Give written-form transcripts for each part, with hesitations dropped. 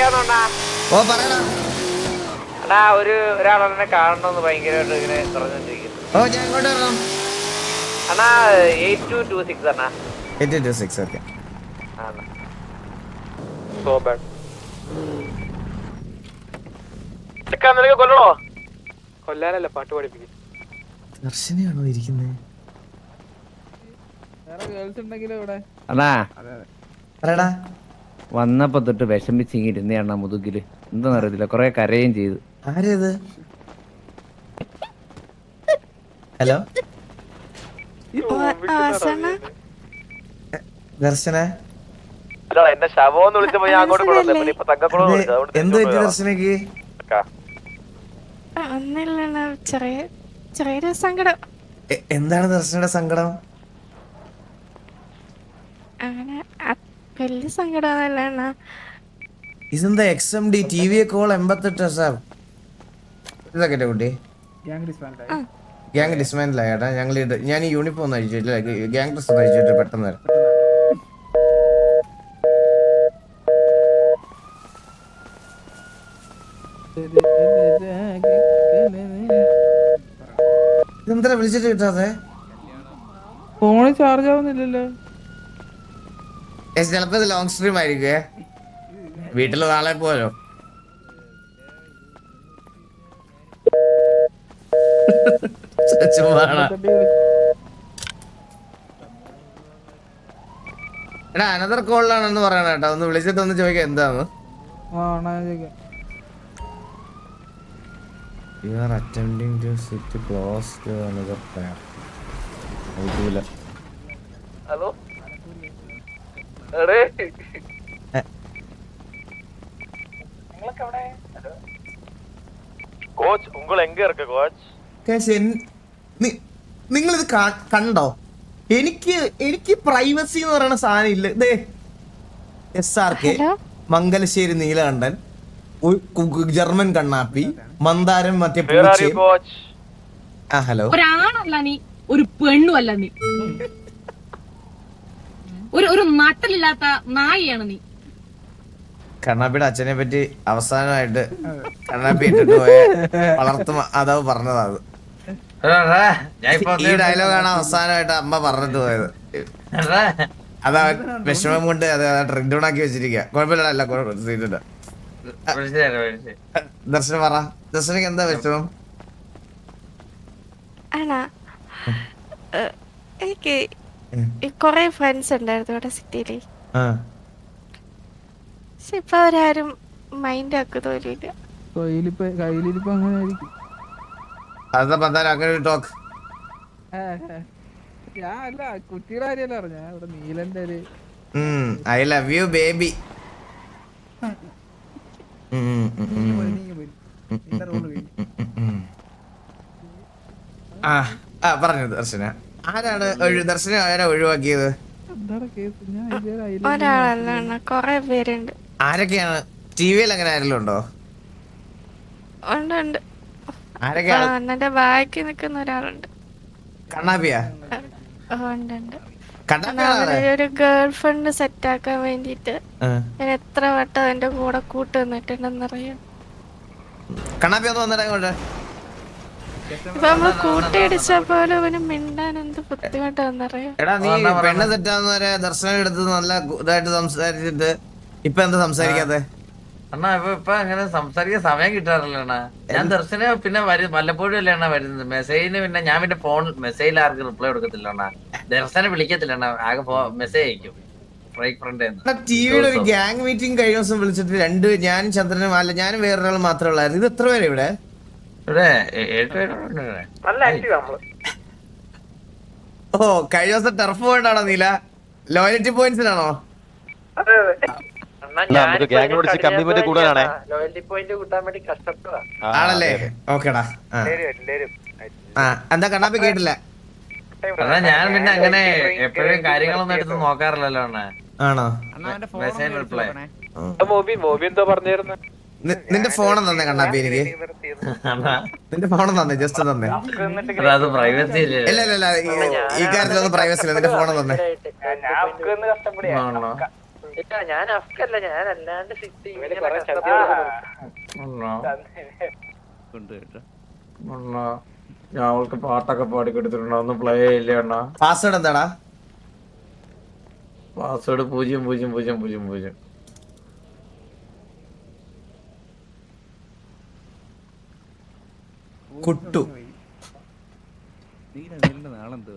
അറിയാവുന്നോണ്ടാ? ഓ പറയടാ. എടാ ഒരാളെന്നെ കാണണമെന്ന് ഭയങ്കരമായിട്ട് ഇങ്ങനെ പറഞ്ഞോണ്ടിരിക്കുന്നു. ഓ ഞാൻ ഇങ്ങോട്ട് വരണം. അണ്ണാ 8226 അണ്ണാ. 8226 ഓക്കെ. കൊല്ലണോ? കൊല്ലാനല്ല, പാട്ട് പഠിപ്പിക്കും. ദർശനയാണോ ഇരിക്കുന്നത്? അണ്ണാ പറയടാ. വന്നപ്പോ തൊട്ട് വിഷമിച്ചിങ്ങിരുന്നേ അണ്ണാ മുതുകില്. എന്താന്ന് അറിയത്തില്ല, കൊറേ കരയും ചെയ്തു. ആരേത്? ഹലോ ദർശന. എന്റെ ശവോന്ന് വിളിച്ചപ്പോ ഞാൻ അങ്ങോട്ട് കൊണ്ടുവന്നേ, പിന്നെ ഇപ്പൊ തങ്കക്കുളം വിളിച്ചത്. എന്ത് പറ്റി ദർശനക്ക്? ചെറിയൊരു സങ്കടം. എന്താണ് ദർശനയുടെ സങ്കടം? അങ്ങനെ വലിയ സങ്കടമൊന്നുമല്ല. ഇതെന്താ XMD TV കോൾ 88 സാർ? ഇതൊക്കെ കുട്ടി ഗ്യാങ് ഡിസ്മാൻഡിൽ ആയേട്ടാ. ഞാൻ ഈ യൂണിഫോം ഒന്നും അഴിച്ചിട്ടില്ല, ഗ്യാങ് ഡ്രസ് ഒന്നും അഴിച്ചിട്ട് പെട്ടെന്ന് വരാം. ഇതെന്താ വിളിച്ചിട്ട് കിട്ടാതെ? ഫോണ് ചാർജ് ആവുന്നില്ലല്ലോ. ചിലപ്പോ ഇത് ലോങ് സ്ട്രീം ആയിരിക്കുവേ. വീട്ടില് നാളെ പോലോ. എടാ അനദർ കോളിലാണെന്ന് പറയണ കേട്ടോ. ഒന്ന് വിളിച്ചിട്ട് ഒന്ന് ചോദിക്കാം എന്താന്ന്. You are attempting to sit close to another player. ഊല. ഹലോ കോച്ച് ഉങ്ങൾ എങ്ക ഇருக்கு കോച്ച്? നിങ്ങളിത് കണ്ടോ? എനിക്ക് പ്രൈവസി എന്ന് പറയുന്ന സാധനം ഇല്ല. ഇതേ SRK മംഗലശ്ശേരി നീലകണ്ഠൻ, ജർമ്മൻ കണ്ണാപ്പി, മന്ദാരം മറ്റേ പൂച്ചയും. ആ ഹലോ. ഒരാണല്ല നീ, ഒരു പെണ്ണുമല്ല നീ, ഒരു നട്ടലില്ലാത്ത നായിയാണ് നീ. കണ്ണാപ്പിയുടെ അച്ഛനെ പറ്റി അവസാനമായിട്ട് കണ്ണാപ്പി ഇട്ടിട്ട് പോയ വളർത്തു അതാവ് പറഞ്ഞതാ അത്. ഈ ഡയലോഗാണ് അവസാനമായിട്ട് അമ്മ പറഞ്ഞിട്ട് പോയത്. അതാ വിഷമം കൊണ്ട് അത് ട്രെൻഡോണാക്കി വെച്ചിരിക്കുക. കുഴപ്പമില്ല, കുഴപ്പമില്ല. ദർശനം പറ, ദർശനക്ക് എന്താ വിഷമം? എനിക്ക് കൊറേ ഫ്രണ്ട്സ് ഉണ്ടായിരുന്നു ഇവിടെ സിറ്റിയില്. പക്ഷെ ഇപ്പൊ അവരാരും മൈൻഡ് ആക്കുന്നവരില്ല. കുട്ടിയുടെ കാര്യല്ല പറഞ്ഞ ഇവിടെ നീലന്റെ ഒരു ഐ ലവ് യു ബേബി. പറഞ്ഞു ദർശന. ആരാണ് ദർശന ഒഴിവാക്കിയത്? ഒരാളല്ല, കൊറേ പേരുണ്ട്. ആരൊക്കെയാണ്? ടിവിയിൽ അങ്ങനെ ആരെങ്കിലും ഉണ്ടോ? ഉണ്ട്. അണ്ണന്റെ ബാക്കി നിക്കുന്ന ഒരാളുണ്ട്. കണ്ണാപ്പിയാ? ഒരു ഗേൾ ഫ്രണ്ട് സെറ്റ് ആക്കാൻ വേണ്ടിട്ട് ഞാൻ എത്ര വട്ടം എന്റെ കൂടെ കൂട്ട് നിന്നിട്ടുണ്ടെന്നറിയാം. കണ്ണാപ്പി ഒന്ന് വന്നിട്ട് അങ്ങോട്ട്. ഇപ്പൊ നമ്മള് കൂട്ടിയിടിച്ച പോലെ അവന് മിണ്ടാൻ എന്ത് ബുദ്ധിമുട്ടാന്നറിയാം. എടാ നീ പെണ്ണ് തെറ്റാന്ന് വരെ ദർശനം എടുത്ത് നല്ല ഇതായിട്ട് സംസാരിച്ചിട്ട് ഇപ്പൊ എന്താ സംസാരിക്കാതെ? അണ്ണാ ഇപ്പൊ അങ്ങനെ സംസാരിക്കാൻ സമയം കിട്ടാറില്ല അണ്ണാ. ഞാൻ ദർശന പിന്നെ വല്ലപ്പോഴും അല്ലേ അണ്ണാ വരുന്നത്. മെസ്സേജിന് പിന്നെ ഞാൻ പിന്നെ ഫോൺ മെസ്സേജിൽ ആർക്കും റിപ്ലൈ കൊടുക്കത്തില്ല അണ്ണാ. ദർശന വിളിക്കത്തില്ല അണ്ണാ, ആകെ മെസ്സേജ് അയക്കും. ടിവിയുടെ ഒരു ഗ്യാങ് മീറ്റിംഗ് കഴിഞ്ഞ ദിവസം വിളിച്ചിട്ട് ഞാനും ചന്ദ്രനും അല്ല ഞാനും വേറൊരാൾ മാത്രമേ ഉള്ളായിരുന്നു. ഇത് എത്ര പേര് ഇവിടെ? ഓ കഴിഞ്ഞ ദിവസം ടർഫ് പോയിട്ടാണോ നീല? ലോയൽറ്റി പോയിന്റ്സിലാണോ? ആണല്ലേ? ഓക്കേടാ. എന്താ കണ്ണാപ്പി കേട്ടില്ല? ഞാൻ പിന്നെ അങ്ങനെ എപ്പോഴും കാര്യങ്ങളൊന്നും എടുത്ത് നോക്കാറില്ലല്ലോ അണ്ണാ. ആണോ? മെസ്സേജ് റിപ്ലൈ നിന്റെ ഫോൺ തന്നെ കണ്ണാപ്പി എനിക്ക്. നിന്റെ ഫോൺ തന്നെ, ജസ്റ്റ് തന്നെ. അത് പ്രൈവസി ഇല്ല ഈ കാര്യത്തിലൊന്നും പ്രൈവസി ഇല്ല. നിന്റെ ഫോൺ തന്നെ. ഞാൻ അഫ്കല്ല, ഞാൻ അല്ലാണ്ട് ഞാൻ അവൾക്ക് പാട്ടൊക്കെ പാടി കൊടുത്തിട്ടുണ്ടോ? ഒന്ന് പ്ലേ ചെയ്യില്ല അണ്ണാ. പാസ്വേഡ് എന്താടാ? പാസ്വേഡ് 000000. കുട്ടു. നാളെന്തോ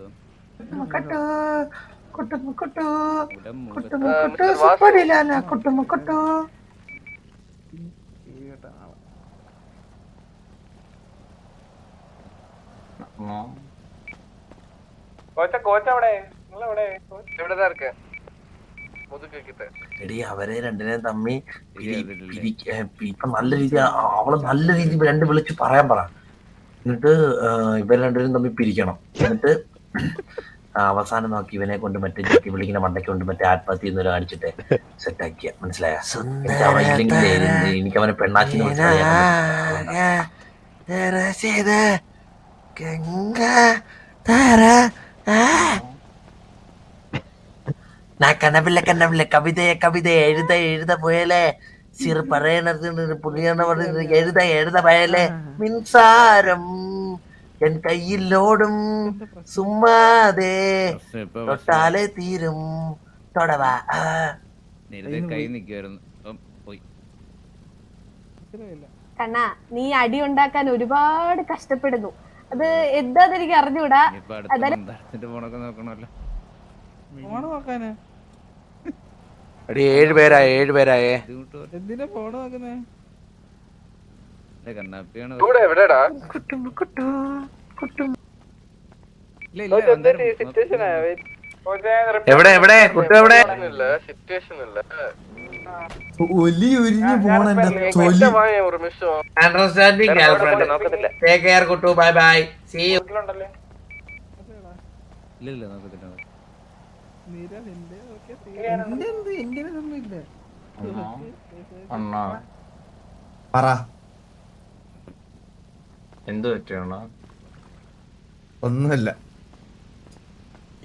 എടി അവരെ രണ്ടിനെയും തമ്മി ഇപ്പൊ നല്ല രീതി അവള് നല്ല രീതി രണ്ട് വിളിച്ച് പറയാൻ പറ. എന്നിട്ട് ഇവർ രണ്ടുപേരും തമ്മിൽ പിരിക്കണം. എന്നിട്ട് അവസാനം നോക്കി ഇവനെ കൊണ്ട് മറ്റേ ജക്കി വിളിക്കുന്ന മണ്ടയ്ക്ക് കൊണ്ട് മറ്റേ ആത്മഹത്യ എന്നൊരു കാണിച്ചിട്ട് സെറ്റ് ആക്കിയ. മനസ്സിലായ? എനിക്ക് അവനെ പെണ്ണാച്ചിന്ന് കനവില്ല കവിതയെ എഴുത പോയല്ലേ സിറ് പറയണത് പുള്ളിയെന്ന് പറയുന്നത് എഴുത പോയല്ലേ മിൻസാരം എൻ കയ്യിലോടും സുമ്മാതെ തൊട്ടാലെ തീരും തൊടവാ. കൈ നിക്കുവായിരുന്നു. പോയി. കണ്ണാ, നീ അടി ഉണ്ടാക്കാൻ ഒരുപാട് കഷ്ടപ്പെടുന്നു. അത് എന്താന്ന് എനിക്ക് അറിഞ്ഞൂടാ. നോക്കണല്ലോ. ഫോണ് നോക്കാന് 7 പേരായേ. എന്തിനാ ഫോണ് നോക്കുന്നേ? കണ്ണാപ്പിയാണ്. എവിടെ കുട്ടി എവിടെ? ഒലി ഉരിഞ്ഞു പോണ തൊലി. Understanding girlfriend. ടേക്ക് കെയർ കുട്ടു. Bye bye. See you. ഇല്ല നോക്കത്തില്ല. പറ. എന്ത് പറ്റിയാണോ? ഒന്നുമില്ല.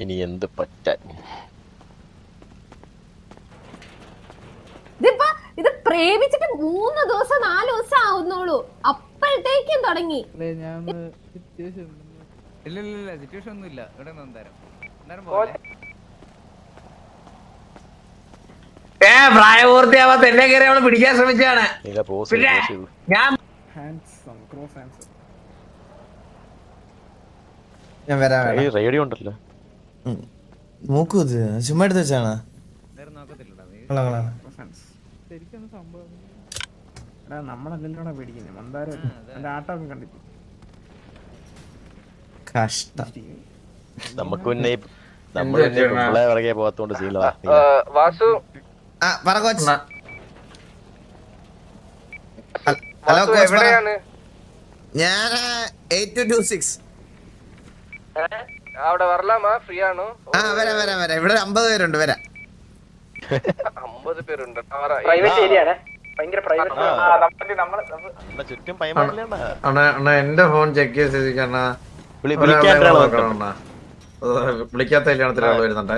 ഇനി എന്ത് പറ്റാൻ? ഇത് പ്രേമിച്ചിട്ട് 3 ദിവസം 4 ദിവസം ആവുന്നുള്ളൂ, അപ്പോഴത്തേക്കും തുടങ്ങി. ഇല്ല സിറ്റുവേഷൻ ഒന്നും ഇല്ല. ഇവിടെ പ്രായപൂർത്തിയാവാത്ത എന്നെ കയറി അവള് പിടിക്കാൻ ശ്രമിച്ചാണ്. ഞാൻ വരാം. റേഡിയോ ഉണ്ടല്ലോ. മൂക്കൂത് ചുമ്മാ എടുത്ത് വെച്ചാണ്. നമ്മളെന്തിനാ പേടിക്കുന്നത്? മന്ദാരം ആട്ടമൊക്കെ കണ്ടിട്ട് കഷ്ടം. നമുക്ക് പിന്നെ പിള്ളേ പിറകെ പോകാത്തോണ്ട് ശീലവാ. വാസു പറ കോച്ച്. ഹലോ കോച്ച്, ഞാൻ 8226. അവിടെ വരലാമാ? ഫ്രീ ആണോ? വരാം. ഇവിടെ 50 പേരുണ്ട്. വരാം. 50 പേരുണ്ട്. പ്രൈവറ്റ് ഏരിയ ആണ്, ഭയങ്കര പ്രൈവറ്റ്. ചുറ്റും എന്റെ ഫോൺ ചെക്ക് ചെയ്ത് വിളിക്കാത്ത കല്യാണത്തിൽ ആള് വരുന്നുണ്ട്.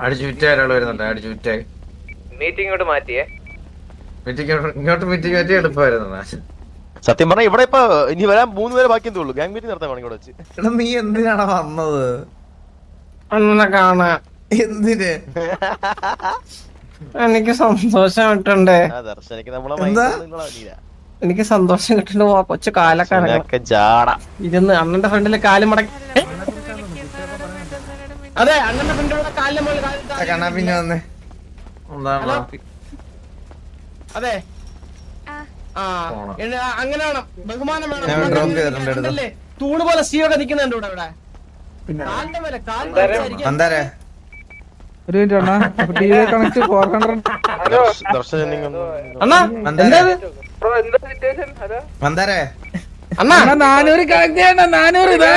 അടിച്ചു വിറ്റ ഒരാൾ വരുന്നുണ്ട്. അടിച്ചു വിറ്റ മീറ്റിംഗ് ഇങ്ങോട്ട് മാറ്റിയേ. ഇങ്ങോട്ട് മീറ്റിംഗ് മാറ്റി എളുപ്പമായിരുന്നു. സത്യം പറഞ്ഞാൽ ഇവിടെ ഇപ്പൊ ഇനി വരാൻ 3 പേരെ ബാക്കി ഉള്ളൂ. ഗ്യാങ് മീറ്റിംഗ് നടത്താൻ വേണമെങ്കിൽ വെച്ച്. എടാ നീ എന്തിനാണ് വന്നത്? എന്തിന്? എനിക്ക് സന്തോഷം കിട്ടണ്ടേ? എനിക്ക് സന്തോഷം കിട്ടണ്ട. കൊച്ചു കാലൊക്കെ ഇരുന്ന് അണ്ണന്റെ ഫ്രണ്ടില് കാല് മടക്കി. അതെ, അണ്ണന്റെ ഫ്രണ്ടിലൂടെ കാലിന്റെ പിന്നെ വന്നേ. അതെ, അങ്ങനെ വേണം, ബഹുമാനം വേണം. തൂണ് പോലെ സീയൊക്കെ നിക്കുന്നുണ്ട് ഇവിടെ. ഒരു മിനിറ്റ് അണ്ണാ, TV കണക്ട് 400. അണ്ണാ മന്ദാരേ, അണ്ണാ 400 കണക്ട് ചെയ്യണ്ട. 400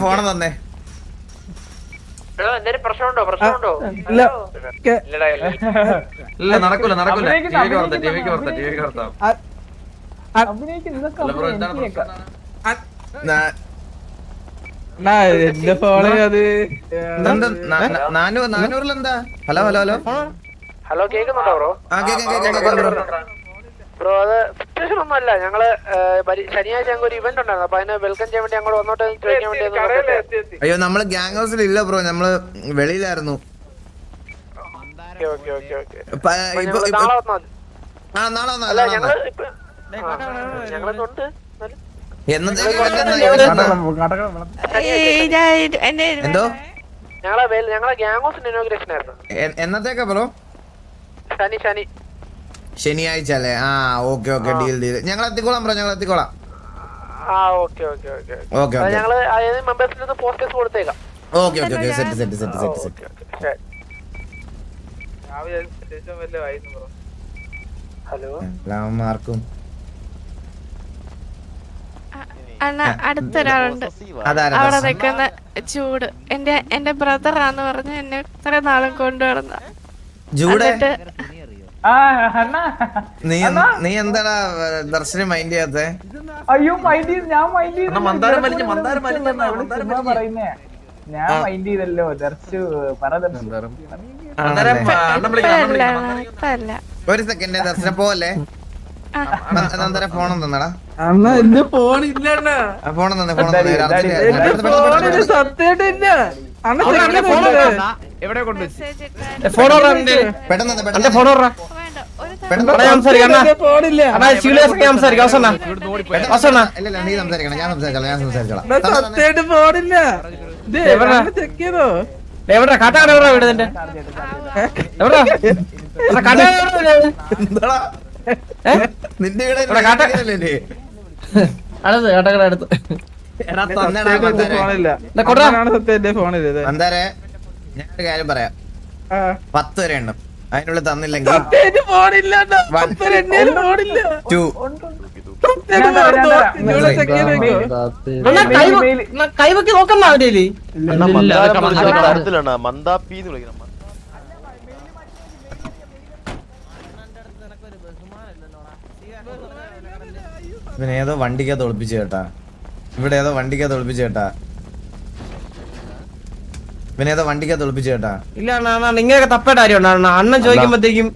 ഫോൺ തന്നെ. പ്രശ്നമുണ്ടോ? ഇല്ല, നടക്കൂല. ടിവിക്ക് വർത്താം. അണ്ണാ എന്റെ ഫോണിൽ അത് ഇതെന്താ 400-ലെന്താ? ഹലോ ഹലോ ഹലോ ഹലോ കേൾക്കുന്നുണ്ടോ ബ്രോ? ആ കേക്കാം ബ്രോ അത് സിറ്റുവേഷൻ ഒന്നുമല്ല. ഞങ്ങള് ശനിയാഴ്ച ഞങ്ങൾക്ക് ഒരു ഇവന്റ് ഉണ്ടായിരുന്നു. അപ്പൊ അതിന് വെൽക്കം ചെയ്യാൻ വേണ്ടി ഞങ്ങൾ വന്നോട്ട് ചോദിക്കാൻ വേണ്ടി. അയ്യോ നമ്മള് ഗ്യാങ് ഹൗസിൽ ഇല്ല ബ്രോ, നമ്മള് വെളിയിലായിരുന്നു. നാളെ വന്നാൽ മതി. ആ നാളെ അല്ല വന്നാ ഞങ്ങള് ഇപ്പൊ ഞങ്ങളിന്നുണ്ട്. എന്തോ ഞങ്ങളെ ഗ്യാങ് ഹൗസിന്റെ ഇനോഗ്രേഷൻ ആയിരുന്നു. എന്നത്തേക്കാ ബ്രോ? ശനി ശനിയാഴ്ച അല്ലേ? ആ ഓക്കെ ഡീൽ ഞങ്ങൾ എത്തിക്കോളാം ബ്രോ, ഞങ്ങൾ എത്തിക്കോളാം. ഓക്കെ ഞങ്ങള് മെമ്പേഴ്സിന് പോസ്റ്റേഴ്സ് കൊടുത്തേക്കാം. ഓക്കെ സെറ്റ് ഹലോ എല്ലാവർക്കും അണ്ണ അടുത്തൊരാളുണ്ട് അതാരാ? അവിടെ നിൽക്കുന്ന ചൂട്. എന്റെ ബ്രദറാന്ന് പറഞ്ഞ് എന്നെ ഇത്ര നാളും കൊണ്ടുവരുന്ന. ജൂടെ എന്നിട്ട് നീ എന്താടാ ദർശനം മൈൻഡ് ചെയ്യാത്തെ? അയ്യോ മൈൻഡ് ചെയ്ത് ഞാൻ മൈൻഡ് ചെയ്ത് മന്ദാരം വലിഞ്ഞ് പറയുന്നേ ഞാൻ മൈൻഡ് ചെയ്തല്ലോ. ദർശു പറ ഇപ്പല്ല. ഒരു സെക്കൻഡ് ദർശനം പോവല്ലേ? നന്ദന ഫോണും തന്നടാ. അണ്ണാ എന്റെ ഫോണില്ല. ഫോണും തന്നെ സത്യമായിട്ടില്ല. എവിടെ കൊണ്ടുവച്ചു? പെട്ടെന്ന് ഫോണില്ല. ഇല്ല നീ സംസാരിക്കണം, ഞാൻ സംസാരിച്ചോളാം. സത്യമായിട്ട് ഫോണില്ല. ചെക്ക് ചെയ്തോ? വീടിന്റെ നിന്റെ അടുത്ത് അന്താരെ ഞാനൊരു കാര്യം പറയാം. 10 വരെ എണ്ണം അതിനുള്ളിൽ തന്നില്ലെങ്കിൽ 2 കൈവക്കി നോക്കണ്ട അവര് മന്ദാപ്പി വിളിക്കണം. പിന്നെ ഏതോ വണ്ടിക്കകത്ത് ഒളിപ്പിച്ചു കേട്ടാ. ഇവിടെ ഏതോ വണ്ടിക്കകത്ത് ഒളിപ്പിച്ചു കേട്ടാ. പിന്നെ ഏതോ വണ്ടിക്കകത്ത് ഒളിപ്പിച്ചു കേട്ടാ. ഇല്ല അണ്ണാ നിങ്ങളൊക്കെ തപ്പേണ്ട കാര്യം അണ്ണൻ ചോദിക്കുമ്പോഴത്തേക്കും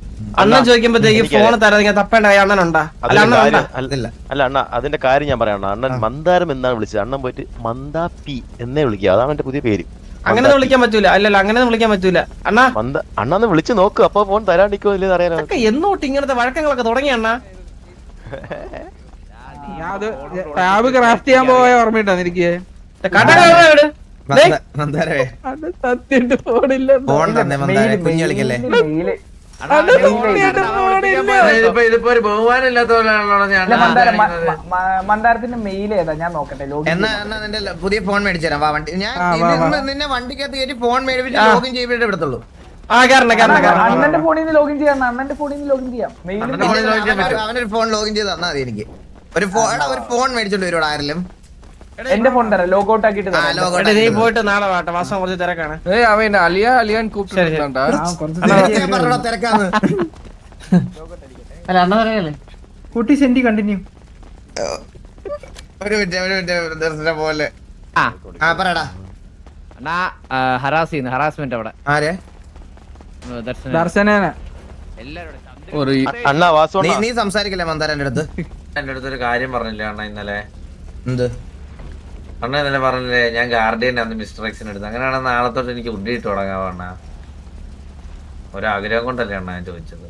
ഫോൺ തരാതെ ഇങ്ങനെ തപ്പേണ്ട കാര്യം അണ്ണനുണ്ടാ? അല്ല അണ്ണ അതിന്റെ കാര്യം ഞാൻ പറയാം. അണ്ണൻ മന്ദാരം എന്നാണ് വിളിച്ചത്. അണ്ണൻ പോയിട്ട് മന്ദാപ്പി എന്നേ വിളിക്കുക. അതാണ് എന്റെ പുതിയ പേര്. അങ്ങനെ വിളിക്കാൻ പറ്റൂല. അല്ലല്ല അങ്ങനെ വിളിക്കാൻ പറ്റൂല അണ്ണാ. അണ്ണന്ന് വിളിച്ചു നോക്ക്, അപ്പൊ ഫോൺ തരാണ്ടിക്കോ ഇല്ലെന്ന് അറിയാനോ. എന്നോട്ട് ഇങ്ങനത്തെ വഴക്കങ്ങളൊക്കെ തുടങ്ങി അണ്ണാ. ടാബ് ക്രാഫ്റ്റ് ചെയ്യാൻ പോയ ഓർമ്മയുണ്ടോ എനിക്ക്? സത്യമായിട്ട് ഫോണില്ല. ഫോൺ തന്നെ മന്ദാരെ കുഞ്ഞു കളിക്കല്ലേ? ഇതിപ്പോ ഒരു ബഹുമാനം ഇല്ലാത്ത പോലെയാണല്ലോ ഞാൻ മന്ദാരത്തിന്റെ മെയിൽ ഏതാ ഞാൻ നോക്കട്ടെ. എന്നാ നിന്റെ പുതിയ ഫോൺ മേടിച്ചു തരാം. വാ വണ്ടി ഞാൻ നിന്നെ വണ്ടിക്കകത്ത് കയറ്റി ഫോൺ മേടിപ്പിച്ച് ലോഗിൻ ചെയ്തിട്ട് എടുത്തുള്ളൂ. അണ്ണന്റെ ഫോണിൽ നിന്ന് ലോഗിൻ ചെയ്യാം. അണ്ണന്റെ ഫോണിൽ നിന്ന് ലോഗിൻ ചെയ്യാം. അവനൊരു ഫോൺ ലോഗിൻ ചെയ്ത് തന്നാ മതി. എനിക്ക് ഒരു ഫോൺ മേടിച്ചോണ്ട് വരും ആരെങ്കിലും. എന്റെ ഫോൺ തരാം. ലോഗ് ഔട്ട് ആക്കിട്ട് നീ പോയിട്ട് നാളെ വാട്ടെ. മാസം കുറച്ച് തിരക്കാണ്. തിരക്കാന്ന് അല്ല അണ്ണ പറയല്ലേ കുട്ടി സെന്റി കണ്ടിന്യൂ. ഒരു മിനിറ്റ് ദർശന പോലെ പറയടാ. അണ്ണാ ഹറാസ് ചെയ്യുന്നു, ഹറാസ്മെന്റ് അവിടെ. ആരെ? ദർശനേന അണ്ണ വാസു നീ സംസാരിക്കല്ലേ മന്ദാരന്റെ അടുത്ത്? എന്റെ അടുത്തൊരു കാര്യം പറഞ്ഞില്ലേ അണ്ണ ഇന്നലെ? എന്ത് അണ്ണ ഇന്നലെ പറഞ്ഞില്ലേ ഞാൻ ഗാർഡിയൻ അന്ന് മിസ്റ്റർ എക്സിന് എടുത്ത്? അങ്ങനെയാണെങ്കിൽ നാളെ തൊട്ട് എനിക്ക് ഉണ്ടിയിട്ട് തുടങ്ങാവോ അണ്ണ? ഒരാഗ്രഹം കൊണ്ടല്ലേ അണ്ണ ഞാൻ ചോദിച്ചത്.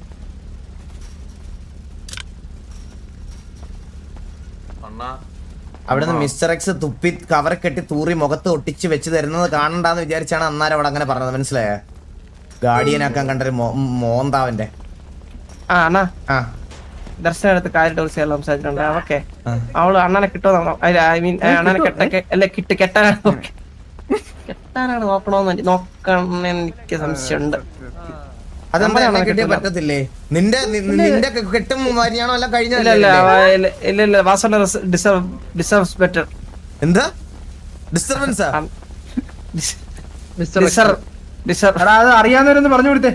അണ്ണ അവിടുന്ന് മിസ്റ്റർ എക്സ് തുപ്പി കവർ കെട്ടി തൂറി മുഖത്ത് ഒട്ടിച്ച് വെച്ച് തരുന്നത് കാണണ്ടാന്ന് വിചാരിച്ചാണ് അന്നേരം അവിടെ അങ്ങനെ പറഞ്ഞത്. മനസ്സിലായ? ഗാർഡിയനാക്കാൻ കണ്ടൊരു മോന്താവന്റെ. ദർശനം എടുത്ത് കാര്യമായിട്ട് സംസാരിച്ചിട്ടുണ്ട്. ഓക്കെ അവള് അണ്ണനെ കിട്ടുമോ? ഐ മീൻ അണ്ണനെ കെട്ടാനാണ് നോക്കണോന്ന് നോക്കണം എനിക്ക് സംശയമുണ്ട്. അതെന്താ കിട്ടിയ പറ്റത്തില്ലേ? നിന്റെ കെട്ടും വരിയാണോ എല്ലാം കഴിഞ്ഞ? ഇല്ല വാസന ഡിസർവ്സ് ബെറ്റർ. എന്താ ഡിസ്റ്റർബൻസാ? അത് അറിയാവുന്നവരൊന്ന് പറഞ്ഞു കൊടുത്തേ.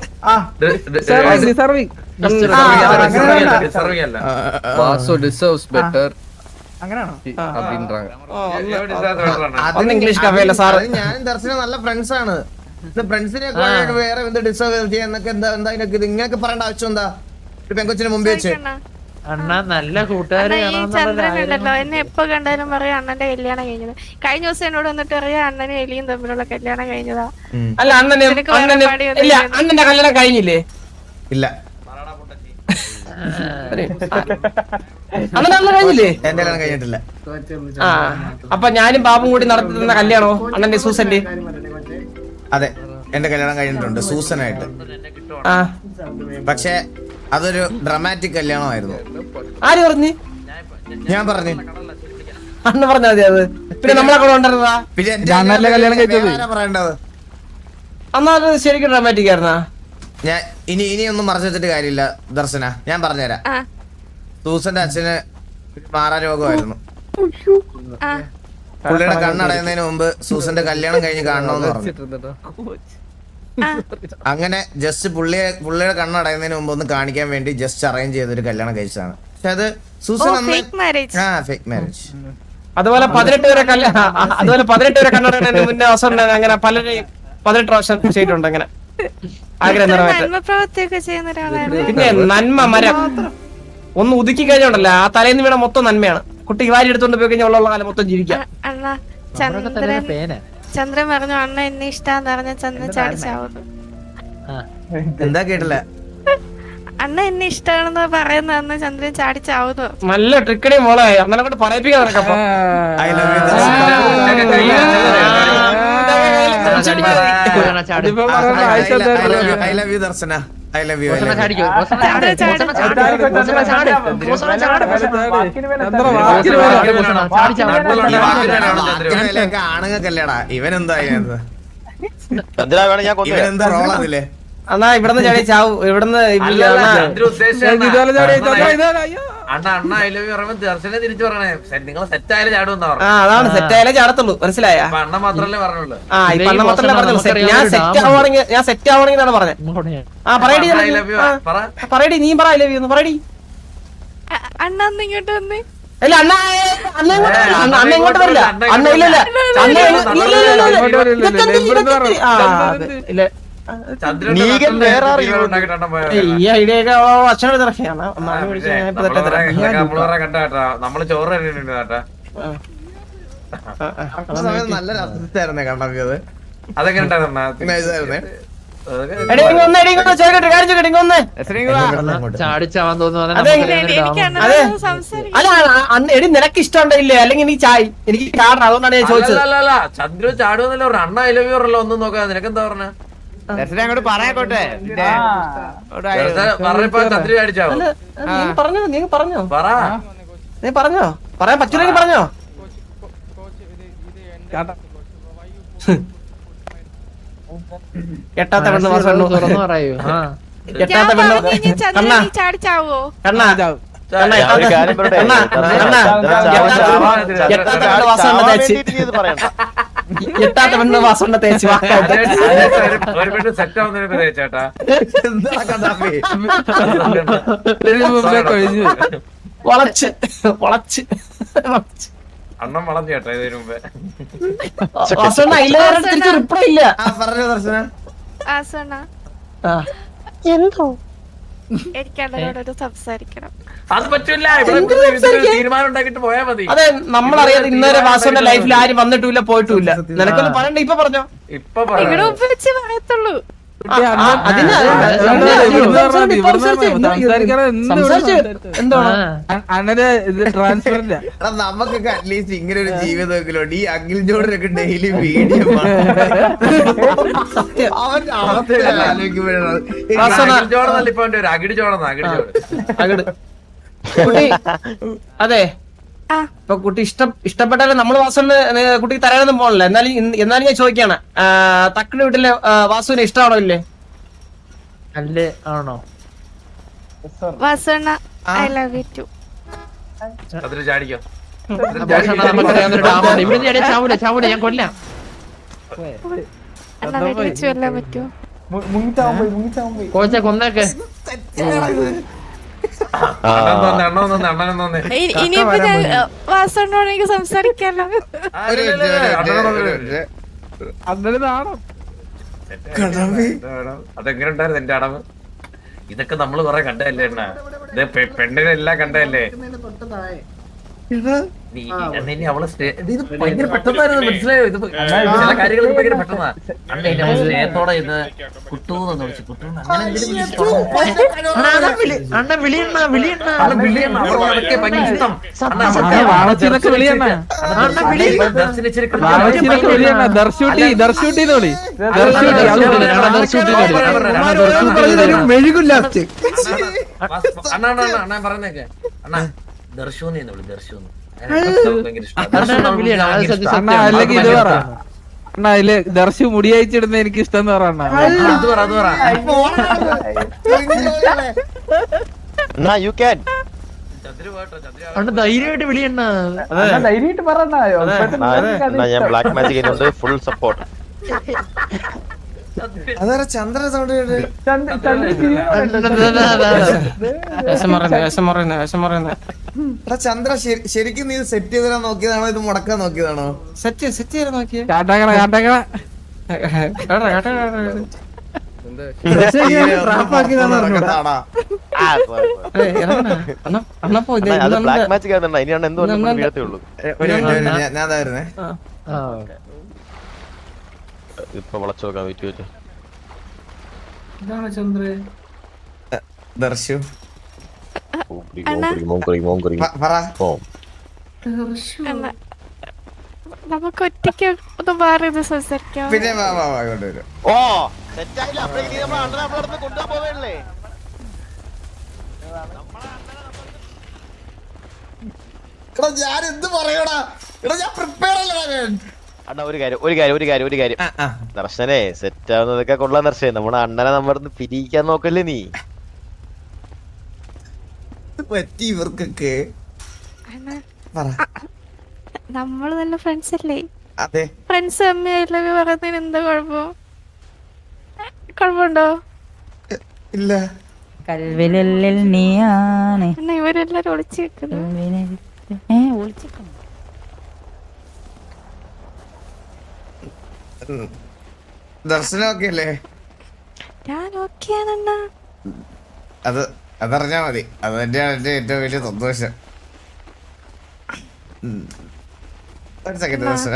അങ്ങനെയാണോ? അതിന് ഇംഗ്ലീഷ് കഫേല സാർ. ഞാനും ദർശനം നല്ല ഫ്രണ്ട്സ് ആണ്. ഫ്രണ്ട്സിനെ വേറെ എന്ത് ഡിസ്റ്റർബ് ചെയ്യാന്നൊക്കെ എന്താ ഇതിനൊക്കെ ഇങ്ങനെയൊക്കെ പറയേണ്ട ആവശ്യം എന്താ? ഒരു പെങ്കൊച്ചിന് മുമ്പ് വെച്ച് അണ്ണാ നല്ല ഈ ചന്ദ്രനുണ്ടല്ലോ എന്നെ എപ്പോ കണ്ടാലും പറയാം അണ്ണന്റെ കല്യാണം കഴിഞ്ഞത്. കഴിഞ്ഞ ദിവസം എന്നോട് വന്നിട്ട് പറയാം അണ്ണനും എലിയും തമ്മിലുള്ള കല്യാണം കഴിഞ്ഞതാ. അല്ല അണ്ണന്റെ കല്യാണം കഴിഞ്ഞില്ലേ? ഇല്ല അണ്ണൻ കഴിഞ്ഞില്ലേ? എന്റെ കല്യാണം കഴിഞ്ഞിട്ടില്ല. ആ അപ്പൊ ഞാനും ബാബും കൂടി നടത്തി തന്ന കല്യാണോ അണ്ണന്റെ സൂസന്റെ? അതെ എന്റെ കല്യാണം കഴിഞ്ഞിട്ടുണ്ട് സൂസനായിട്ട്. ആ പക്ഷെ അതൊരു ഡ്രമാറ്റിക് കല്യാണമായിരുന്നു. ആര് പറഞ്ഞു? ഞാൻ പറഞ്ഞു. അണ്ണ പറഞ്ഞാ മതി അത്. പിന്നെ നമ്മളെ കൂടെ ഉണ്ടായിരുന്നതാ. പിന്നെ കല്യാണം പറയേണ്ടത് അന്നാ അത് ശരിക്കും ഡ്രാമാറ്റിക് ആയിരുന്നാ? ഞാൻ ഇനിയൊന്നും മറച്ചു വെച്ചിട്ട് കാര്യമില്ല ദർശന. ഞാൻ പറഞ്ഞുതരാം. സൂസന്റെ അച്ഛന് മാറാരോഗമായിരുന്നു. പുള്ളിയുടെ കണ്ണടയുന്നതിന് മുമ്പ് സൂസന്റെ കല്യാണം കഴിഞ്ഞ് കാണണമെന്ന് പറഞ്ഞു. അങ്ങനെ ജസ്റ്റ് പുള്ളിയുടെ കണ്ണടയുന്നതിന് മുമ്പ് ഒന്ന് കാണിക്കാൻ വേണ്ടി ജസ്റ്റ് അറേഞ്ച് ചെയ്തൊരു കല്യാണം കഴിച്ചതാണ്. പക്ഷെ അത് സൂസൻ ഫേക്ക് മാരേജ്. അതുപോലെ 18 വരെ കണ്ണടയുന്നതിന് മുന്നേ അവസരം അങ്ങനെ പലരെയും 18 പ്രാവശ്യം ചെയ്തിട്ടുണ്ട്. അങ്ങനെ ആഗ്രഹം നിറവേറ്റാൻ. പിന്നെ നന്മ മരം ഒന്ന് ഒതുക്കി കഴിഞ്ഞോണ്ടല്ലോ ആ തലേന്ന് വീണ മൊത്തം നന്മയാണ്. കുട്ടി വാരി എടുത്തോണ്ട് പോയി കഴിഞ്ഞാൽ ഉള്ള കാലം മൊത്തം ജീവിക്കാം. ചന്ദ്രൻ പറഞ്ഞു അണ്ണ എന്നെ ഇഷ്ടാന്ന് പറഞ്ഞ ചന്ദ്രൻ ചാടിച്ചാവുന്നു. എന്താ കേട്ടില്ല? അണ്ണ എന്നെ ഇഷ്ടാണെന്ന് പറയുന്ന ചന്ദ്രൻ ചാടിച്ചാവുന്നു. നല്ല ട്രിക്കടി മോളെ അണ്ണനെ കൊണ്ട് പറയിപ്പിക്കാൻ നടക്കപ്പോ. I love you. ആണുങ്ങൾക്കല്ലേടാ ഇവനെന്താ ഇവനെന്താ റോളാതില്ലേ? അണ്ണാ ഇവിടുന്ന് ചാടി ചാവൂ. ഇവിടുന്ന് അതാണ് സെറ്റ് ആയാലേ ചാടത്തുള്ളൂ. മനസ്സിലായ? അണ്ണ മാത്രല്ലേ പറഞ്ഞുള്ളൂ. ആ ഇപ്പൊ അണ്ണ മാത്രമല്ലേ പറഞ്ഞുള്ളൂ. ഞാൻ സെറ്റ് ആവണെങ്കിൽ എന്നാണ് പറഞ്ഞത്. ആ പറയടി പറയടി നീ പറ. ഐ ലവ് യു എന്ന് പറയടി. അണ്ണ ഇങ്ങോട്ട് വന്ന് ഇല്ല അണ്ണ അണ്ണ ഇങ്ങോട്ട് വരില്ല. അണ്ണ ഇല്ല അണ്ണ ഇല്ല. ഈ ഐഡിയൊക്കെ അച്ഛനോട് തിരക്കിയാണ്. നമ്മള് ചോറ് നല്ല രസമായിരുന്നേ കണ്ടത്. അതെങ്ങനെ ചാടിച്ചാവാൻ എടി നിനക്ക് ഇഷ്ടമുണ്ടല്ലേ? അല്ലെങ്കിൽ നീ ചായ എനിക്ക് ചാടണം. അതുകൊണ്ടാണ് ഞാൻ ചോദിച്ചത്. ചന്ദ്രു ചാടുവന്നല്ലോ. അണ്ണ ഐ ലവ് യു പറഞ്ഞല്ലോ. ഒന്നും നോക്കാം. നിനക്കെന്താ പറഞ്ഞ? അങ്ങോട്ട് പറയാക്കോട്ടെ. ചന്ദ്രു ചാടിച്ചാവോ? നീ പറഞ്ഞോ പറയാൻ പറ്റൂലെങ്കിൽ പറഞ്ഞോ. എട്ടാത്ത പെണ്ണ് തുറന്നു പറയൂ. എട്ടാത്ത പെണ്ണ് ചാടിച്ചാവോ? എട്ടാത്ത പെണ്ണ് വാസണ്ട തേച്ച് വളച്ച് വളച്ച് അണ്ണം വളഞ്ഞു കേട്ടോ ഇതിനു മുമ്പേ. തിരിച്ച് റിപ്ലൈ ഇല്ല. എന്തോ എനിക്കണ്ണനോടൊരു സംസാരിക്കണം. അത് പറ്റൂല. ഇവിടെ തീരുമാനം ഉണ്ടാക്കിട്ട് പോയാ മതി. അതെ നമ്മളറിയാതെ ഇന്നേരെ വാസുവിന്റെ ലൈഫിൽ ആരും വന്നിട്ടില്ല പോയിട്ടില്ല. നിനക്കൊന്നും പറയണ്ട. ഇപ്പൊ പറഞ്ഞോ. ഇവിടെ ഒപ്പ് വെച്ച് പറയത്തുള്ളൂ. നമുക്കൊക്കെ അറ്റ്ലീസ്റ്റ് ഇങ്ങനെ ഒരു ജീവിതമൊക്കെ ഈ അഖിൽ ജോഡിനൊക്കെ ഡെയിലി വീഡിയോ അതെ ഇപ്പൊ കുട്ടി ഇഷ്ടപ്പെട്ടാലും നമ്മള് വാസുവിന് കുട്ടിക്ക് തരാനൊന്നും പോകണല്ലോ. എന്നാലും ഞാൻ ചോദിക്കാണ്, തക്കടി വീട്ടിലെ വാസുവിനെ ഇഷ്ടമാണോ ഇല്ലേ? അല്ലേ ആണോ? വാസുണ്ണ ഐ ലവ് യു ടു. ചാടിക്കോ. ചാവൂല ഞാൻ കൊല്ലാം. അണ്ണ വെടിവെച്ച് കൊല്ലാൻ പറ്റുമോ? കോച്ച കൊന്നേക്കെ. ഇനിയിപ്പോ ഞാൻ വാസോണ്ടോട് എനിക്ക് സംസാരിക്കാലോ. അതെങ്ങനെ ഉണ്ടായിരുന്നു എന്റെ അടവ്? ഇതൊക്കെ നമ്മള് കൊറേ കണ്ടതല്ലേ എണ്ണ? ഇത് പെണ്ണിനെല്ലാം കണ്ടതല്ലേ? നീ അവളെ ഇത് ഭയങ്കര പെട്ടെന്നായിരുന്നു, മനസ്സിലായോ? ഇത് ചില കാര്യങ്ങൾ ഭയങ്കര പെട്ടെന്നാ. അണ്ണ അവളെ സ്നേഹത്തോടെ ഇത് കുട്ടൂന്ന് വിളിച്ചു. കുട്ടൂന്ന് അങ്ങനെ എന്തെങ്കിലും അണ്ണ പറഞ്ഞേക്കെ. അണ്ണ ദർശൂന്ന് വിളി, ദർശൂന്ന്. അതില് ദർശു മുടി അയച്ചിടുന്ന എനിക്ക് ഇഷ്ടം എന്ന് പറയണ. അത് പറ, അത് പറ. ധൈര്യമായിട്ട് വിളിയണ്ണ. ധൈര്യമായിട്ട് പറഞ്ഞായോ? ഞാൻ ബ്ലാക്ക് മാജിക് ചെയ്യുന്നുണ്ട്, ഫുൾ സപ്പോർട്ട്. അതാ ചന്ദ്രൻ സൗണ്ട് കേട്ട്. എടാ ചന്ദ്ര, ശരിക്കും നീ സെറ്റ് ചെയ്താ നോക്കിയതാണോ ഇത് മുടക്കാൻ നോക്കിയതാണോ? സെറ്റ് ചെയ്ത് നോക്കിയേ. അത് ബ്ലാക്ക് മാജിക് ആയിരുന്നണ്ണ, ഇനിയാണ് എന്തോ വീഴത്തുള്ളൂ. ഞാൻ വരുന്നേ. ഇപ്പൊ വളച്ചു നോക്കാം, വെയിറ്റ് വെച്ചു. ദർശു പറ. നമുക്ക് ഒറ്റയ്ക്ക് ഒന്ന് മാറി സംസാരിക്കാം. പിന്നെ കൊണ്ടുവരും. ഓ സെറ്റായില്ല, അപ്പോഴേക്കും നമ്മൾ അണ്ണനെ നമ്മളടുത്ത് കൊണ്ടുപോകാൻ പോവേണ്ടേ? എടാ ഞാൻ എന്ത് പറയടാ? എടാ ഞാൻ പ്രിപ്പയർ അല്ലടാ ഞാൻ. അണ്ണ ഒരു കാര്യം ദർശനെ സെറ്റ് ആവുന്നതൊക്കെ കൊള്ളാൻ ദർശനെ. നമ്മുടെ അണ്ണനെ നമ്മുടെ പിരിക്കാൻ നോക്കല്ലേ നീ? പറ്റി ഇവർക്കൊക്കെ. നമ്മള് നല്ല ഫ്രണ്ട്സ് അല്ലേ? അതെ, ഫ്രണ്ട്സ് അമ്മയല്ലേ പറയുന്നതിന് എന്താ കുഴപ്പമുണ്ടോ? ഇല്ല. കൽവിലുള്ളിൽ നീയാണ്. ഇവരെല്ലാരും ഒളിച്ചു വെക്കുന്നു. ദർശനമൊക്കെ അല്ലേ? ഞാൻ ഓക്കെയാണെന്നാ. അതറിഞ്ഞാ മതി. അത് തന്നെയാണ് എന്റെ ഏറ്റവും വലിയ സന്തോഷം. ഒരു സെക്കൻഡ് ദർശന.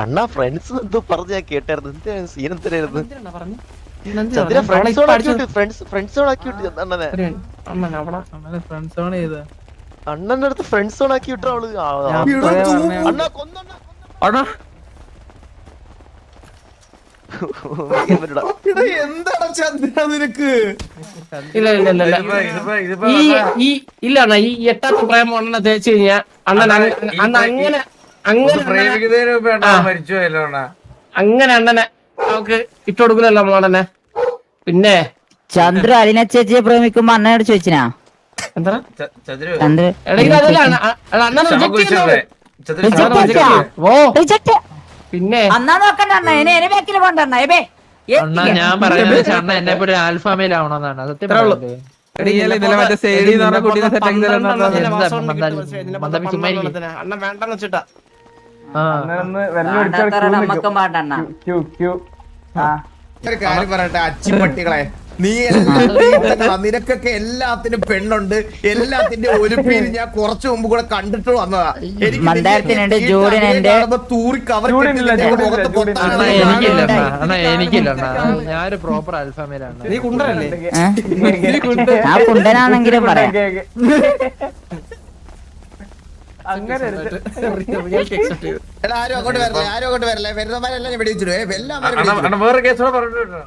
അണ്ണ ഫ്രണ്ട്സ് എന്തോ പറഞ്ഞ് ഞാൻ കേട്ടായിരുന്നു. എന്താ സീൻ എന്തായിരുന്നു? അണ്ണന്റെ അടുത്ത് ഫ്രണ്ട്സ് ഓൺ ആക്കി വിട്ടോ അവള്. എന്താണ് ചന്ദ്ര നിനക്ക്? ഇല്ല അണ്ണ, ഈ എട്ടാമത്തെ പ്രേമം അണ്ണനെ തേച്ച് കഴിഞ്ഞാ അണ്ണൻ അങ്ങനെ അണ്ണനെ നമുക്ക് ഇട്ടുകൊടുക്കില്ലല്ലോ നമ്മളണ്ണനെ. പിന്നെ ചന്ദ്ര അലിന ചേച്ചിയെ പ്രേമിക്കുമ്പോ അണ്ണനോട് ചോദിച്ചിനാ? എന്താ പിന്നെ അന്നാ നോക്കണ്ട അണ്ണ, എന്നെ ബാക്കിൽ പോണ്ട അണ്ണ. ഞാൻ പറയുന്നത് അണ്ണ എന്നെ പോലെ ആൽഫാമയിലാവണമെന്നാണ്. സത്യം അണ്ണ വേണ്ടെന്ന് വെച്ചിട്ടാ. ഒരു കാര്യം പറയട്ടെ അച്ചിപ്പട്ടികളെ, നീ നിനക്കൊക്കെ എല്ലാത്തിനും പെണ്ണുണ്ട്. എല്ലാത്തിന്റെ ഒരു പേര് ഞാൻ കുറച്ചു മുമ്പ് കൂടെ കണ്ടിട്ട് വന്നതാ. തൂറി കവർ എനിക്കില്ല. ഞാനൊരു പ്രോപ്പർ അൽഫാമയിലാണ്. നീ കുണ്ടനല്ലേ? കുണ്ടനാണെങ്കിലും പറയാം. ആരും അങ്ങോട്ട് വരല്ലേ. വരുന്നമാരെല്ലാം ഞാൻ വെടിവെച്ചിടുവേ. എല്ലാം വേറെ കേസോടെ പറഞ്ഞിട്ടോ.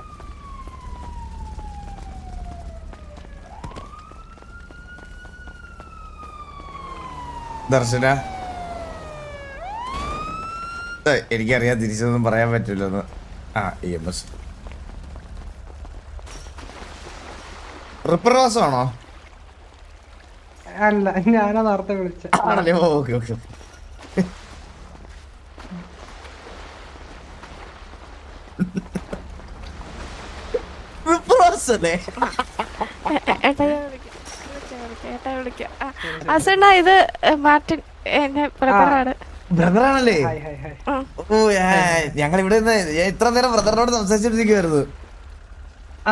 ദർശന, എനിക്കറിയാം തിരിച്ചൊന്നും പറയാൻ പറ്റില്ലെന്ന്. EMS റിപ്പർവാസമാണോ? അല്ല, ഞാനാ നേരത്തെ വിളിച്ച. ആണല്ലേ? ഓക്കെ. ജോൺസണേ ഏട്ടാ വിളിക്കാം. അസണ്ണ ഇത് മാർട്ടിൻ എന്റെ ബ്രദറാണ്. ബ്രദറാണല്ലേ? ഓ ഞങ്ങൾ ഇവിടെ ഇത്ര നേരം ബ്രദറിനോട് സംസാരിച്ചോണ്ടിരിക്കുവായിരുന്നു.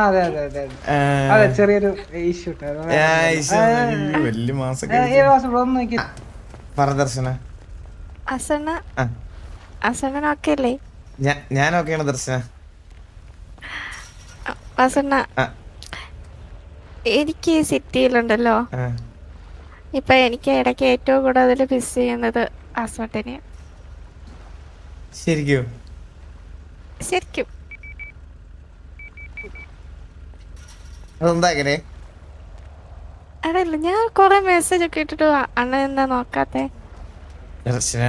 അതെ ചെറിയൊരു ഇഷ്യൂ വലിയ മാസം പറ ദർശന. അസണ്ണ ഓക്കെ അല്ലേ? ഞാൻ ഓക്കെയാണ് ദർശന. അസണ്ണ എനിക്ക് ഈ സിറ്റിയിലുണ്ടല്ലോ ഇപ്പൊ എനിക്ക് ഇടയ്ക്ക് ഏറ്റവും കൂടുതൽ മിസ് ചെയ്യുന്നത് അസോട്ടിനെ. ശരിക്കും അതെന്താ അങ്ങനെ? അതല്ല, ഞാൻ കൊറേ മെസ്സേജ് ഒക്കെ ഇട്ടിട്ട് അണ്ണൻ എന്താ നോക്കാത്തെ? ദർശന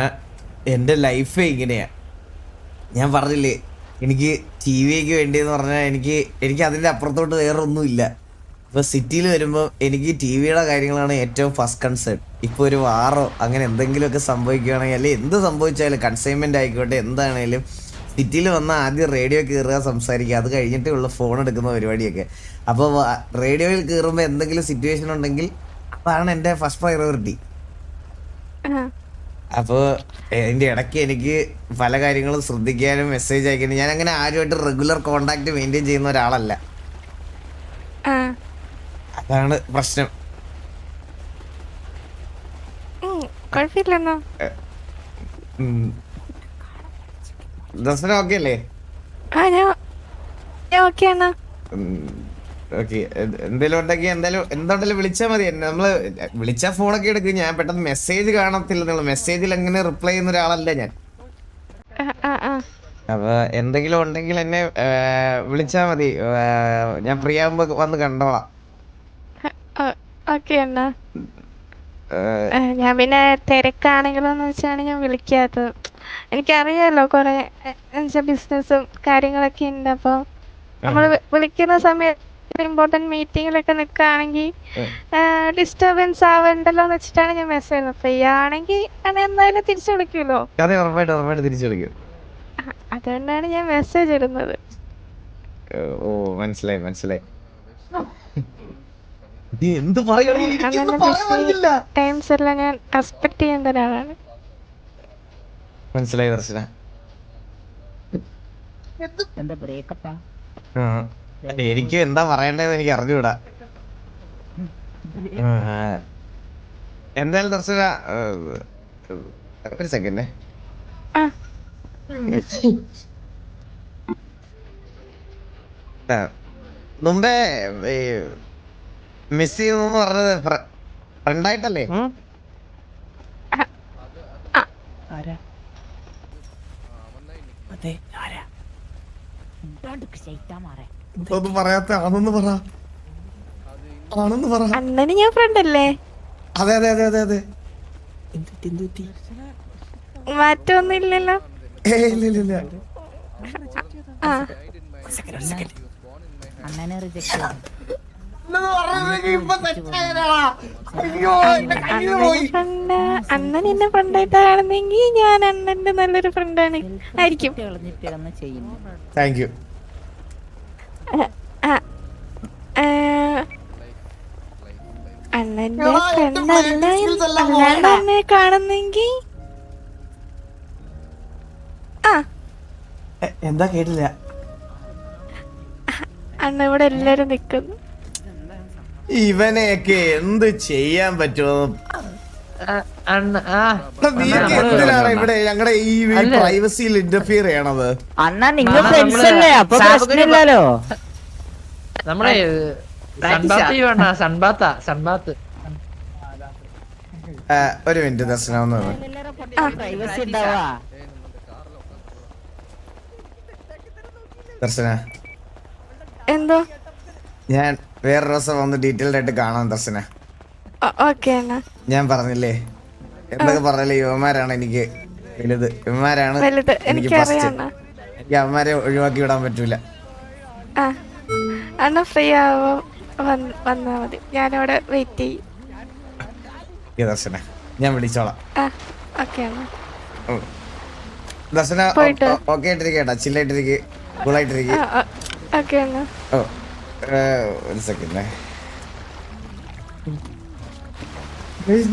എന്റെ ലൈഫ് ഇങ്ങനെയാ. ഞാൻ പറഞ്ഞില്ലേ എനിക്ക് ടി വിക്ക് വേണ്ടിയെന്ന് പറഞ്ഞാൽ എനിക്ക് അതിന്റെ അപ്പുറത്തോട്ട് വേറെ ഒന്നുമില്ല. ഇപ്പൊ സിറ്റിയിൽ വരുമ്പോൾ എനിക്ക് ടി വിയുടെ കാര്യങ്ങളാണ് ഏറ്റവും ഫസ്റ്റ് കൺസേൺ. ഇപ്പൊ ഒരു വാറോ അങ്ങനെ എന്തെങ്കിലുമൊക്കെ സംഭവിക്കുകയാണെങ്കിൽ അല്ലെങ്കിൽ എന്ത് സംഭവിച്ചാലും കൺസൈൻമെന്റ് ആയിക്കോട്ടെ എന്താണേലും സിറ്റിയിൽ വന്നാൽ ആദ്യം റേഡിയോ കയറുക, സംസാരിക്കുക, അത് കഴിഞ്ഞിട്ടേ ഉള്ള ഫോൺ എടുക്കുന്ന പരിപാടിയൊക്കെ. അപ്പോൾ റേഡിയോയിൽ കയറുമ്പോൾ എന്തെങ്കിലും സിറ്റുവേഷൻ ഉണ്ടെങ്കിൽ അതാണ് എൻ്റെ ഫസ്റ്റ് പ്രയോറിറ്റി. അപ്പോൾ അതിൻ്റെ ഇടയ്ക്ക് എനിക്ക് പല കാര്യങ്ങളും ശ്രദ്ധിക്കാനും മെസ്സേജ് അയക്കാനും ഞാൻ അങ്ങനെ ആരുമായിട്ട് റെഗുലർ കോണ്ടാക്ട് മെയിൻറ്റെയിൻ ചെയ്യുന്ന ഒരാളല്ല. അതാണ് പ്രശ്നം. ദർശന ഓക്കെ അല്ലേ? ഓക്കെ. എന്തേലും ഉണ്ടെങ്കിൽ എന്തുണ്ടെങ്കിലും വിളിച്ചാൽ മതി. നമ്മള് വിളിച്ചാൽ ഫോണൊക്കെ എടുക്കും. ഞാൻ പെട്ടെന്ന് മെസ്സേജ് കാണത്തില്ല. മെസ്സേജിൽ എങ്ങനെ റിപ്ലൈ ചെയ്യുന്ന ഒരാളല്ല ഞാൻ. അപ്പൊ എന്തെങ്കിലും ഉണ്ടെങ്കിൽ എന്നെ വിളിച്ചാ മതി. ഞാൻ ഫ്രീ ആകുമ്പോ വന്ന് കണ്ടോളാം. ഞാൻ പിന്നെ തിരക്കാണെങ്കിലോന്ന് വെച്ചാണ് ഞാൻ വിളിക്കാത്തത്. എനിക്കറിയാലോ കൊറേ ബിസിനസ്സും കാര്യങ്ങളൊക്കെ ഉണ്ട്. അപ്പൊ നമ്മള് വിളിക്കുന്ന സമയത്ത് ഇമ്പോർട്ടന്റ് മീറ്റിങ്ങിലൊക്കെ നിൽക്കുകയാണെങ്കിൽ ഡിസ്റ്റർബൻസ് ആവണ്ടല്ലോ എന്ന് വെച്ചിട്ടാണ് ഞാൻ മെസ്സേജ് ചെയ്യുന്നത്. ഫ്രീ ആണെങ്കിൽ എന്തായാലും തിരിച്ചു വിളിക്കുമല്ലോ. ഉറപ്പായിട്ട് തിരിച്ചു വിളിക്കും. അതുകൊണ്ടാണ് ഞാൻ മെസ്സേജ് ഇടുന്നത്. ഓ മനസ്സിലായി. ടൈംസ് എല്ലാം ഞാൻ റെസ്പെക്ട് ചെയ്യുന്ന ഒരാളാണ്. മനസ്സിലായി ദർശന. എനിക്ക് എന്താ പറയണ്ടതെന്ന് എനിക്ക് അറിഞ്ഞൂടാ. എന്തായാലും ദർശന ഒരു സെക്കൻഡ്. മുമ്പേ മിസ് ചെയ്യുന്നു പറഞ്ഞത് ഫ്രണ്ടായിട്ടല്ലേ? ഒന്നും പറയാത്ത ആണെന്ന് പറ. അണ്ണന് ഞാൻ ഫ്രണ്ട് അല്ലേ? അതെ മാറ്റമൊന്നും ഇല്ലല്ലോ. ഇല്ല. അണ്ണൻ എന്നെ ഫ്രണ്ടായിട്ടാ കാണുന്നെങ്കിൽ ഞാൻ അണ്ണന്റെ നല്ലൊരു ഫ്രണ്ടാണ് ആയിരിക്കും. Thank you. അണ്ണന്റെ ഫ്രണ്ട് അല്ലാണ്ട് എന്നെ കാണുന്നെങ്കിൽ എന്താ കേട്ടില്ല? അണ്ണ ഇവിടെ എല്ലാരും നിക്കുന്നു. ഇവനെയൊക്കെ എന്ത് ചെയ്യാൻ പറ്റുമോ? എന്തിനാണ് ഇവിടെ ഞങ്ങളുടെ ഈ പ്രൈവസിയിൽ ഇന്റർഫിയർ ചെയ്യണത്? നമ്മളെ സൺബാത്ത് ഒരു മിനിറ്റ് ദർശന ഒന്ന് ദർശന. എന്തോ ഞാൻ വേറെ ദിവസം വന്ന് ഡീറ്റെയിൽഡ് ആയിട്ട് കാണാം ദർശന. ഞാൻ പറഞ്ഞില്ലേ എന്തൊക്കെ പറഞ്ഞാലേ യുവമാരാണ് എനിക്ക് വലുത്. യുവമാരാണ് എനിക്ക് ഫസ്റ്റ്. എനിക്ക് അവന്മാരെ ഒഴിവാക്കി വിടാൻ പറ്റൂല. ഫ്രീ ആവോ വന്നാ മതി. ഞാനവിടെ വെയിറ്റ് ചെയ്യും. ദർശന ഞാൻ വിളിച്ചോളാം. ദർശന ഓക്കെ ആയിട്ടിരിക്കട്ടാ. ചില്ലായിട്ടിരിക്കെ കൂളായിട്ടിരിക്കെ. ഓ ഒരു സെക്കൻഡ്,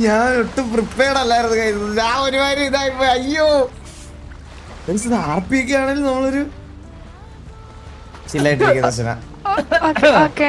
ഞാൻ ഒട്ടും പ്രിപ്പയർഡ് അല്ലായിരുന്നു കയ്യിൽ. ഞാൻ ഒരുമാതിരി ഇതായിപ്പോ. അയ്യോ, RP ഒക്കെ ആണെങ്കിലും നമ്മളൊരു ചില്ലായിട്ടിരിക്കുന്ന ഓക്കെ